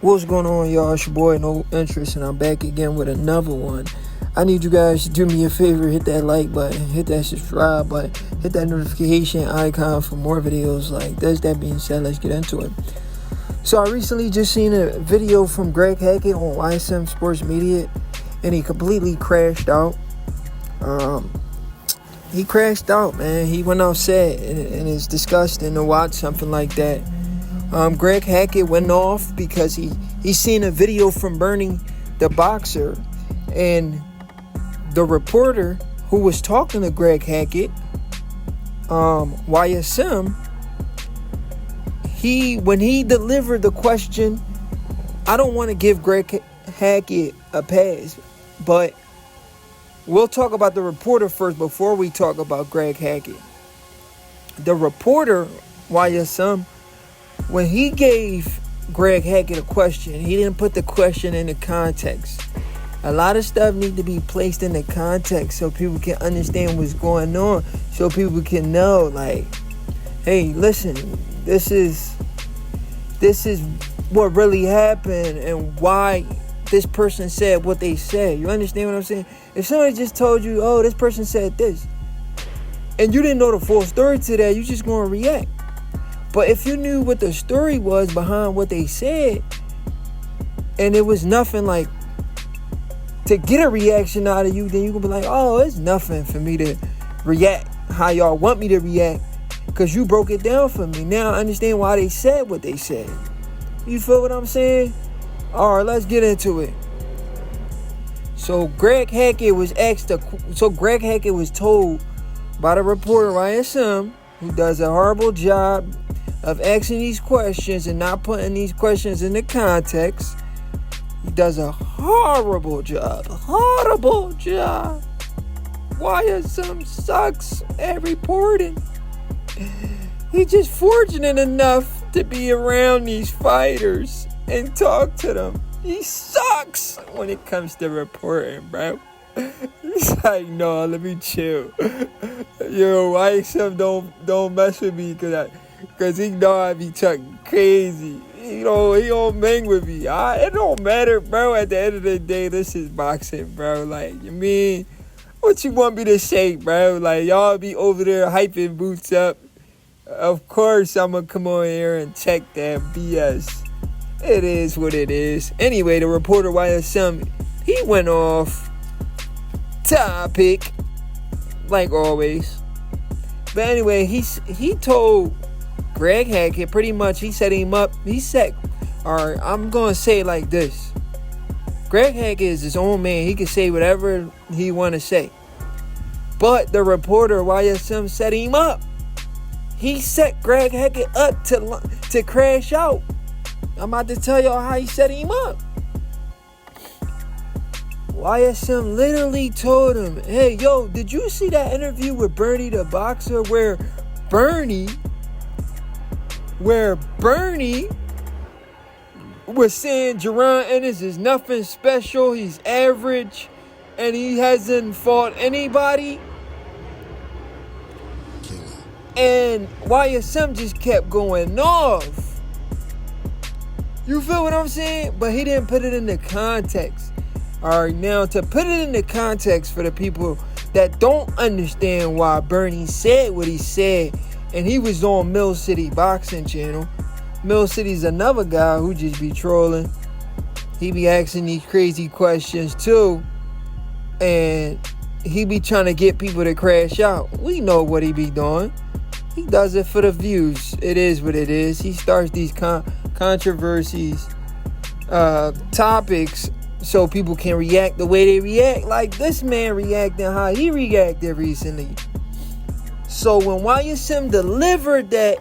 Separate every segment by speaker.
Speaker 1: What's going on, y'all? It's your boy, No Interest, and I'm back again with another one. I need you guys to do me a favor, hit that like button, hit that subscribe button, hit that notification icon for more videos like this. That being said, let's get into it. So I recently just seen a video from Greg Hackett on YSM Sports Media, and he completely crashed out. He crashed out, man. He went outside, and it's disgusting to watch something like that. Greg Hackett went off because he seen a video from Bernie the boxer, and the reporter who was talking to Greg Hackett, YSM, when he delivered the question, I don't want to give Greg Hackett a pass, but we'll talk about the reporter first before we talk about Greg Hackett. The reporter, YSM, when he gave Greg Hackett a question, he didn't put the question into context. A lot of stuff need to be placed into context so people can understand what's going on, so people can know, like, hey, listen, this is what really happened and why this person said what they said. You understand what I'm saying? If somebody just told you, oh, this person said this, and you didn't know the full story to that, you just going to react. But if you knew what the story was behind what they said, and it was nothing like to get a reaction out of you, then you can be like, oh, it's nothing for me to react how y'all want me to react, because you broke it down for me. Now I understand why they said what they said. You feel what I'm saying? All right, let's get into it. So Greg Hackett was told by the reporter YSM, who does a horrible job of asking these questions and not putting these questions into context. He does a horrible job. YSM sucks at reporting. He's just fortunate enough to be around these fighters and talk to them. He sucks when it comes to reporting, bro. He's like, no, let me chill. Yo, YSM don't mess with me because he know I be talking crazy. He don't bang with me. It don't matter, bro. At the end of the day, this is boxing, bro. Like, you mean, what you want me to say, bro? Like, y'all be over there hyping Boots up. Of course, I'm going to come on here and check that BS. It is what it is. Anyway, the reporter YSM, he went off topic, like always. But anyway, he told Greg Hackett, pretty much, he set him up. Alright, I'm going to say it like this. Greg Hackett is his own man. He can say whatever he want to say. But the reporter YSM set him up. He set Greg Hackett up to crash out. I'm about to tell y'all how he set him up. YSM literally told him, hey, yo, did you see that interview with Bernie the boxer where Bernie was saying Jaron Ennis is nothing special, he's average, and he hasn't fought anybody? And YSM just kept going off. You feel what I'm saying? But he didn't put it into context. Alright, now to put it into context for the people that don't understand why Bernie said what he said, and he was on Mill City Boxing Channel. Mill City's another guy who just be trolling. He be asking these crazy questions too, and he be trying to get people to crash out. We know what he be doing. He does it for the views. It is what it is. He starts these controversies, topics, so people can react the way they react, like this man reacting how he reacted recently. So when YSM delivered that,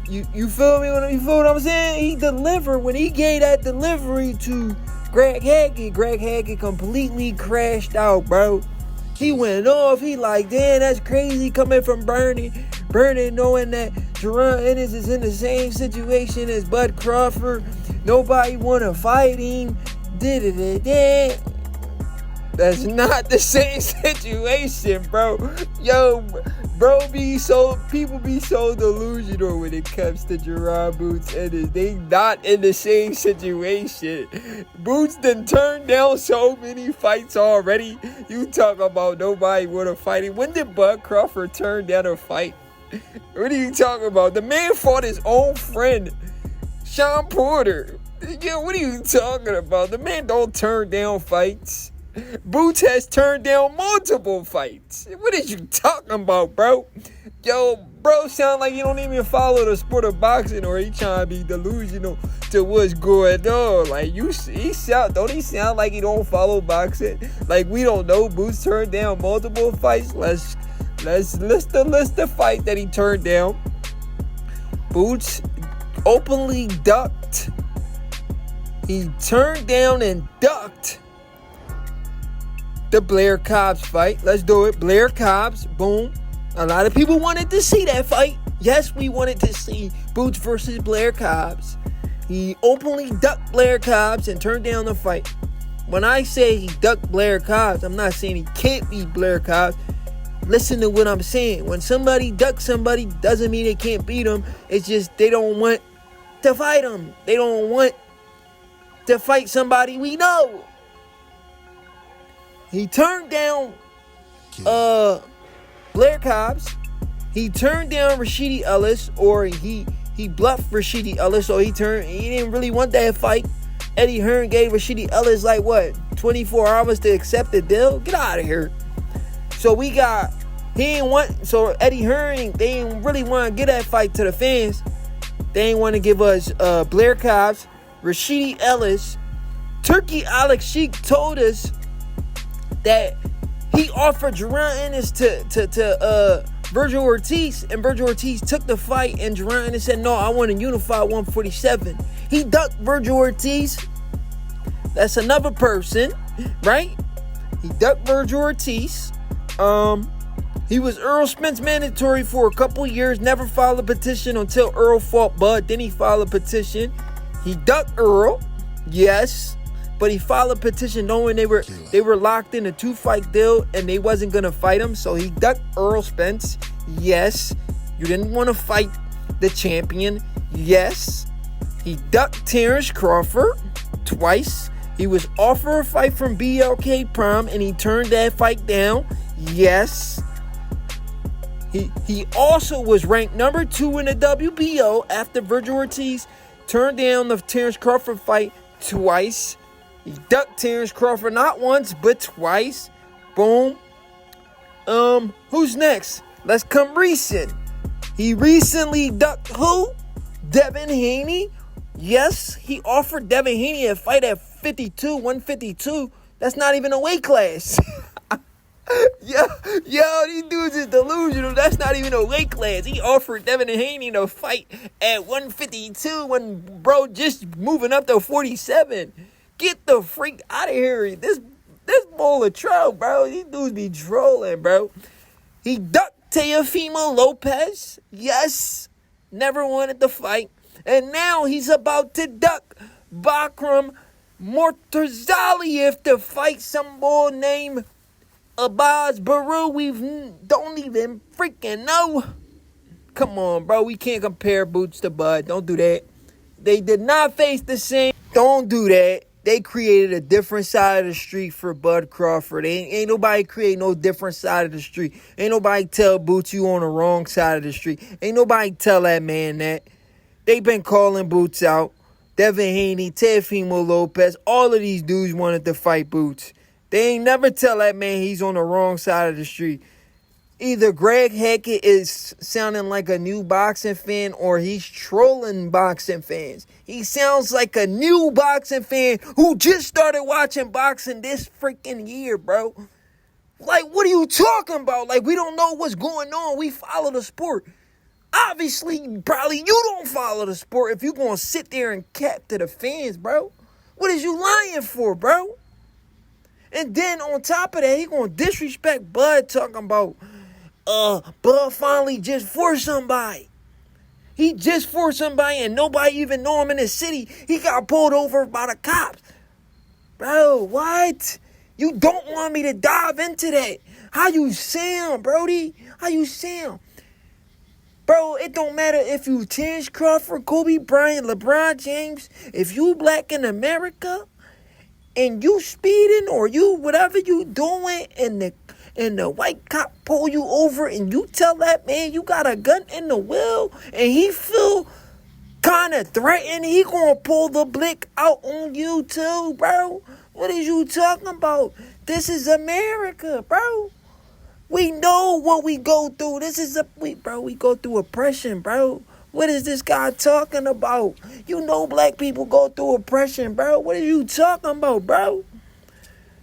Speaker 1: you feel me? You feel what I'm saying? He delivered, when he gave that delivery to Greg Hackett completely crashed out, bro. He went off. He like, damn, that's crazy coming from Bernie. Bernie knowing that Jaron Ennis is in the same situation as Bud Crawford. Nobody want to fight him. That's not the same situation, bro. Yo, People be so delusional when it comes to Jaron Boots Ennis. They not in the same situation. Boots done turned down so many fights already. You talk about nobody want to fight him. When did Bud Crawford turn down a fight? What are you talking about? The man fought his own friend, Sean Porter. Yeah, what are you talking about? The man don't turn down fights. Boots has turned down multiple fights. What is you talking about, bro? Yo, bro, sound like you don't even follow the sport of boxing, or he trying to be delusional to what's going on. Like, don't he sound like he don't follow boxing? Like, we don't know Boots turned down multiple fights. Let's list the fight that he turned down. Boots openly ducked. He turned down and ducked the Blair Cobbs fight. Let's do it. Blair Cobbs, boom. A lot of people wanted to see that fight. Yes, we wanted to see Boots versus Blair Cobbs. He openly ducked Blair Cobbs and turned down the fight. When I say he ducked Blair Cobbs, I'm not saying he can't beat Blair Cobbs. Listen to what I'm saying. When somebody ducks somebody, doesn't mean they can't beat them. It's just they don't want to fight them. They don't want to fight somebody we know. He turned down Blair Cobbs. He turned down Rashidi Ellis, or he bluffed Rashidi Ellis, so he didn't really want that fight. Eddie Hearn gave Rashidi Ellis 24 hours to accept the deal. Get out of here. So Eddie Hearn, they didn't really want to give that fight to the fans. They didn't want to give us Blair Cobbs, Rashidi Ellis. Turkey Alex Sheik told us that he offered Jaron Ennis to Virgil Ortiz, and Virgil Ortiz took the fight, and Jaron Ennis said, no, I want to unify 147. He ducked Virgil Ortiz. That's another person, right? He ducked Virgil Ortiz. He was Earl Spence mandatory for a couple years, never filed a petition until Earl fought Bud. Then he filed a petition. He ducked Earl, yes, but he filed a petition knowing they were locked in a 2-fight deal and they wasn't gonna fight him. So he ducked Earl Spence. Yes, you didn't want to fight the champion. Yes, he ducked Terrence Crawford twice. He was offered a fight from BLK Prime and he turned that fight down. Yes. He also was ranked number 2 in the WBO after Virgil Ortiz turned down the Terrence Crawford fight twice. He ducked Terrence Crawford not once, but twice. Boom. Who's next? Let's come recent. He recently ducked who? Devin Haney. Yes, he offered Devin Haney a fight at 152. That's not even a weight class. Yo, these dudes is delusional. That's not even a weight class. He offered Devin Haney to fight at 152 when bro just moving up to 47. Get the freak out of here. This bowl of troll, bro. These dudes be trolling, bro. He ducked Teofimo Lopez. Yes. Never wanted to fight. And now he's about to duck Bakram Mortazaliev to fight some boy named Abaz Baru. We don't even freaking know. Come on, bro. We can't compare Boots to Bud. Don't do that. They did not face the same. Don't do that. They created a different side of the street for Bud Crawford. Ain't nobody create no different side of the street. Ain't nobody tell Boots you on the wrong side of the street. Ain't nobody tell that man that. They been calling Boots out. Devin Haney, Teofimo Lopez, all of these dudes wanted to fight Boots. They ain't never tell that man he's on the wrong side of the street. Either Greg Hackett is sounding like a new boxing fan or he's trolling boxing fans. He sounds like a new boxing fan who just started watching boxing this freaking year, bro. Like, what are you talking about? Like, we don't know what's going on. We follow the sport. Obviously, probably you don't follow the sport if you're going to sit there and cap to the fans, bro. What is you lying for, bro? And then on top of that, he going to disrespect Bud talking about, Bud finally just forced somebody. He just forced somebody and nobody even know him in the city. He got pulled over by the cops. Bro, what? You don't want me to dive into that. How you sound, Brody? How you sound? Bro, it don't matter if you Terrence Crawford, Kobe Bryant, LeBron James. If you black in America and you speeding or you whatever you doing and the white cop pull you over and you tell that man you got a gun in the wheel and he feel kind of threatened, he gonna pull the blick out on you too, bro. What is you talking about? This is America, bro. We know what we go through. We go through oppression, bro. What is this guy talking about? You know black people go through oppression, bro. What are you talking about, bro?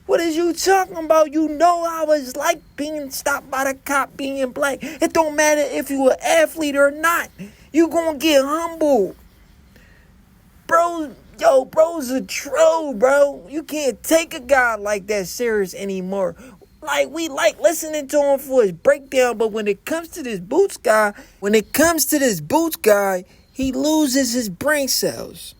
Speaker 1: What is you talking about? You know how it's like being stopped by the cop being black. It don't matter if you an athlete or not. You gonna get humbled. Bro's a troll, bro. You can't take a guy like that serious anymore. Like, we like listening to him for his breakdown, but when it comes to this Boots guy, he loses his brain cells.